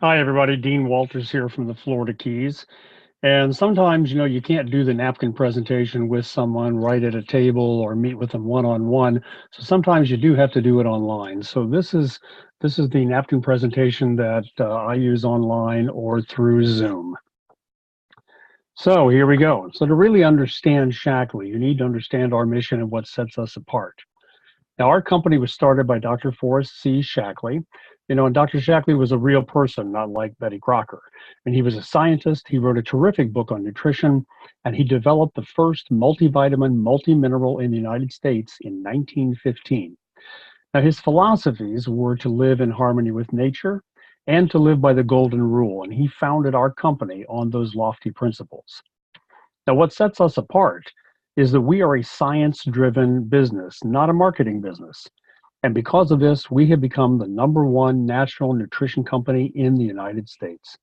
Hi, everybody. Dean Walters here from the Florida Keys. And sometimes, you can't do the napkin presentation with someone right at a table or meet with them one-on-one. So sometimes you do have to do it online. So this is the napkin presentation that I use online or through Zoom. So here we go. So to really understand Shaklee, you need to understand our mission and what sets us apart. Now, our company was started by Dr. Forrest C. Shaklee. And Dr. Shaklee was a real person, not like Betty Crocker. And he was a scientist. He wrote a terrific book on nutrition, and he developed the first multivitamin, multimineral in the United States in 1915. Now, his philosophies were to live in harmony with nature and to live by the golden rule. And he founded our company on those lofty principles. Now, what sets us apart is that we are a science-driven business, not a marketing business. And because of this, we have become the #1 natural nutrition company in the United States.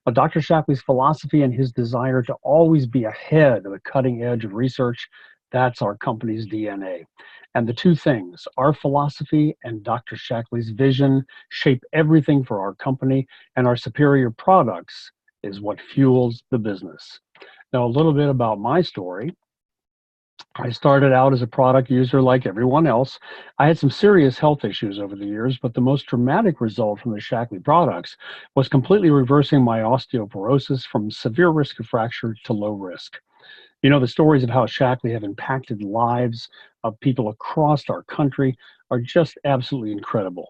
Now, Dr. Shaklee's philosophy and his desire to always be ahead of the cutting edge of research, that's our company's DNA. And the two things, our philosophy and Dr. Shaklee's vision, shape everything for our company, and our superior products is what fuels the business. Now, a little bit about my story. I started out as a product user like everyone else. I had some serious health issues over the years, but the most dramatic result from the Shaklee products was completely reversing my osteoporosis from severe risk of fracture to low risk. The stories of how Shaklee have impacted lives of people across our country are just absolutely incredible.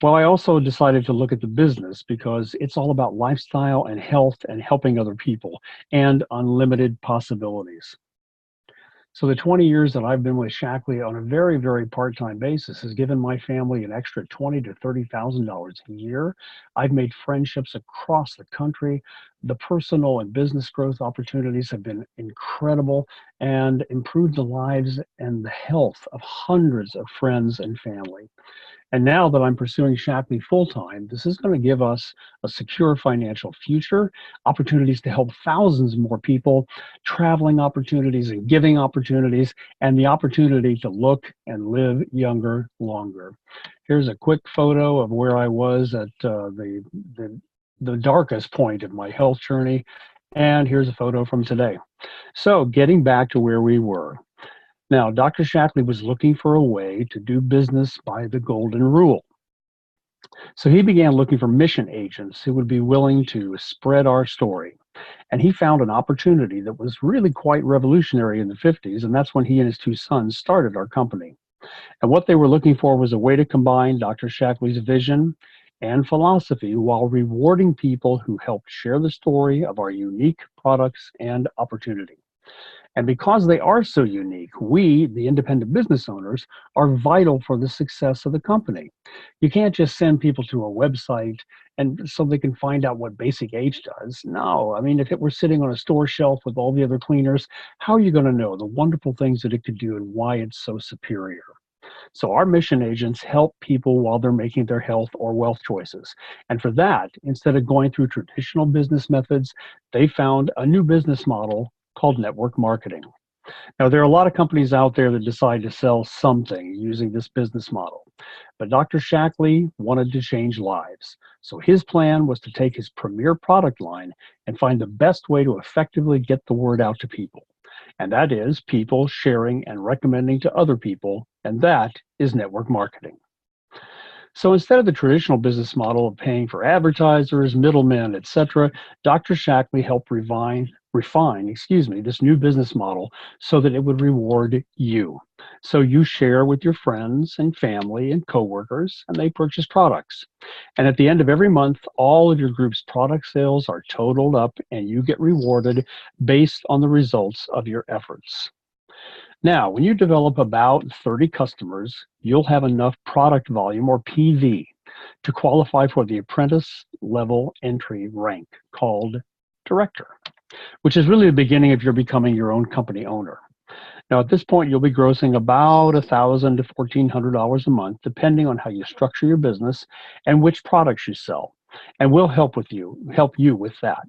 Well, I also decided to look at the business because it's all about lifestyle and health and helping other people and unlimited possibilities. So the 20 years that I've been with Shaklee on a very, very part-time basis has given my family an extra $20,000 to $30,000 a year. I've made friendships across the country. The personal and business growth opportunities have been incredible and improved the lives and the health of hundreds of friends and family. And now that I'm pursuing Shaklee full-time, this is going to give us a secure financial future, opportunities to help thousands more people, traveling opportunities and giving opportunities, and the opportunity to look and live younger longer. Here's a quick photo of where I was at the darkest point of my health journey. And here's a photo from today. So getting back to where we were. Now, Dr. Shaklee was looking for a way to do business by the golden rule. So he began looking for mission agents who would be willing to spread our story. And he found an opportunity that was really quite revolutionary in the 50s, and that's when he and his two sons started our company. And what they were looking for was a way to combine Dr. Shaklee's vision and philosophy while rewarding people who helped share the story of our unique products and opportunity. And because they are so unique, we, the independent business owners, are vital for the success of the company. You can't just send people to a website and so they can find out what Basic H does. No, I mean, if it were sitting on a store shelf with all the other cleaners, how are you going to know the wonderful things that it could do and why it's so superior? So our mission agents help people while they're making their health or wealth choices. And for that, instead of going through traditional business methods, they found a new business model called network marketing. Now, there are a lot of companies out there that decide to sell something using this business model, but Dr. Shaklee wanted to change lives. So his plan was to take his premier product line and find the best way to effectively get the word out to people. And that is people sharing and recommending to other people, and that is network marketing. So instead of the traditional business model of paying for advertisers, middlemen, etc., Dr. Shaklee helped refine this new business model so that it would reward you. So you share with your friends and family and coworkers, and they purchase products. And at the end of every month, all of your group's product sales are totaled up, and you get rewarded based on the results of your efforts. Now, when you develop about 30 customers, you'll have enough product volume, or PV, to qualify for the apprentice level entry rank called director, which is really the beginning of your becoming your own company owner. Now, at this point, you'll be grossing about $1,000 to $1,400 a month, depending on how you structure your business and which products you sell. And we'll help you with that.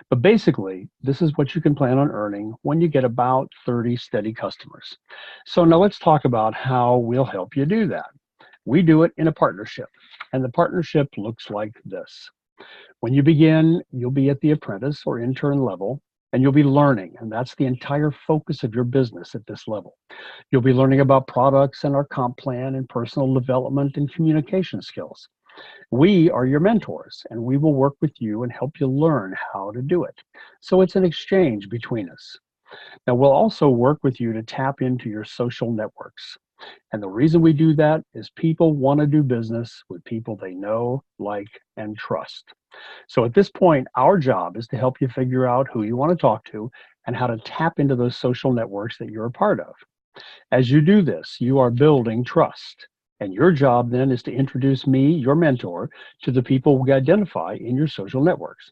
But basically, this is what you can plan on earning when you get about 30 steady customers. So now let's talk about how we'll help you do that. We do it in a partnership, and the partnership looks like this. When you begin, you'll be at the apprentice or intern level, and you'll be learning, and that's the entire focus of your business at this level. You'll be learning about products and our comp plan and personal development and communication skills. We are your mentors, and we will work with you and help you learn how to do it. So it's an exchange between us. Now, we'll also work with you to tap into your social networks. And the reason we do that is people want to do business with people they know, like, and trust. So at this point, our job is to help you figure out who you want to talk to and how to tap into those social networks that you're a part of. As you do this, you are building trust. And your job then is to introduce me, your mentor, to the people we identify in your social networks.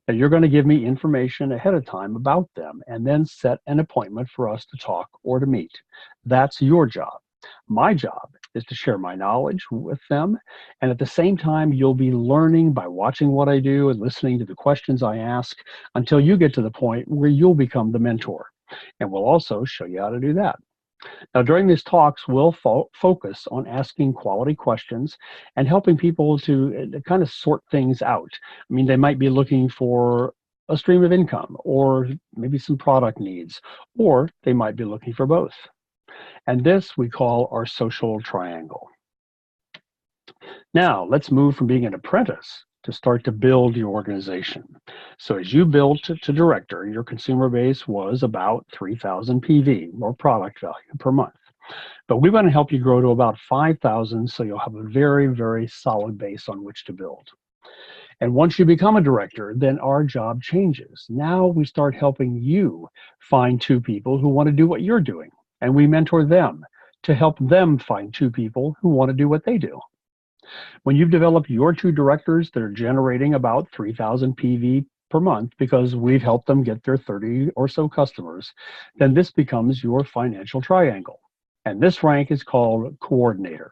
Now, you're going to give me information ahead of time about them and then set an appointment for us to talk or to meet. That's your job. My job is to share my knowledge with them. And at the same time, you'll be learning by watching what I do and listening to the questions I ask until you get to the point where you'll become the mentor. And we'll also show you how to do that. Now, during these talks, we'll focus on asking quality questions and helping people to kind of sort things out. I mean, they might be looking for a stream of income or maybe some product needs, or they might be looking for both. And this we call our social triangle. Now, let's move from being an apprentice to start to build your organization. So as you build to director, your consumer base was about 3,000 PV, or product value, per month. But we want to help you grow to about 5,000 so you'll have a very, very solid base on which to build. And once you become a director, then our job changes. Now we start helping you find two people who want to do what you're doing, and we mentor them to help them find two people who want to do what they do. When you've developed your two directors that are generating about 3,000 PV per month because we've helped them get their 30 or so customers, then this becomes your financial triangle. And this rank is called coordinator.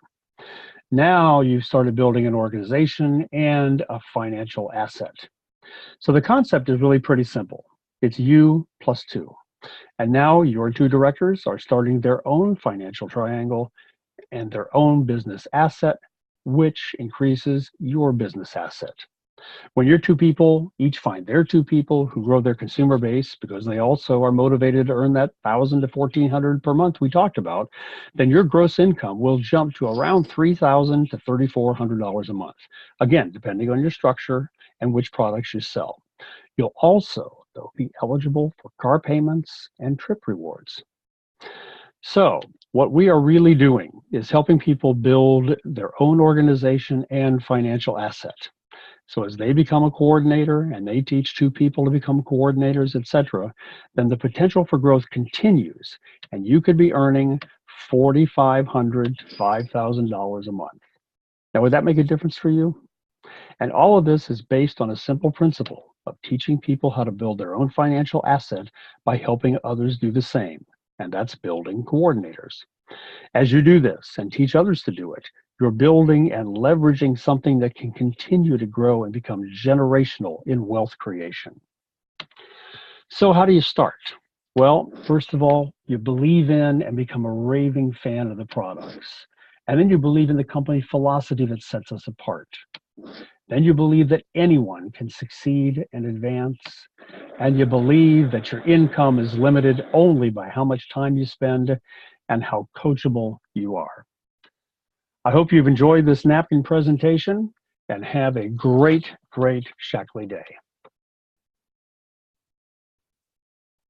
Now you've started building an organization and a financial asset. So the concept is really pretty simple. It's you plus two. And now your two directors are starting their own financial triangle and their own business asset, which increases your business asset. When your two people each find their two people who grow their consumer base because they also are motivated to earn that 1,000 to 1,400 per month we talked about, then your gross income will jump to around $3,000 to $3,400 a month. Again, depending on your structure and which products you sell. You'll also, though, be eligible for car payments and trip rewards. So what we are really doing is helping people build their own organization and financial asset. So as they become a coordinator and they teach two people to become coordinators, etc., then the potential for growth continues, and you could be earning $4,500 to $5,000 a month. Now, would that make a difference for you? And all of this is based on a simple principle of teaching people how to build their own financial asset by helping others do the same, and that's building coordinators. As you do this and teach others to do it, you're building and leveraging something that can continue to grow and become generational in wealth creation. So how do you start? Well, first of all, you believe in and become a raving fan of the products. And then you believe in the company philosophy that sets us apart. Then you believe that anyone can succeed and advance. And you believe that your income is limited only by how much time you spend and how coachable you are. I hope you've enjoyed this napkin presentation and have a great, great Shaklee day.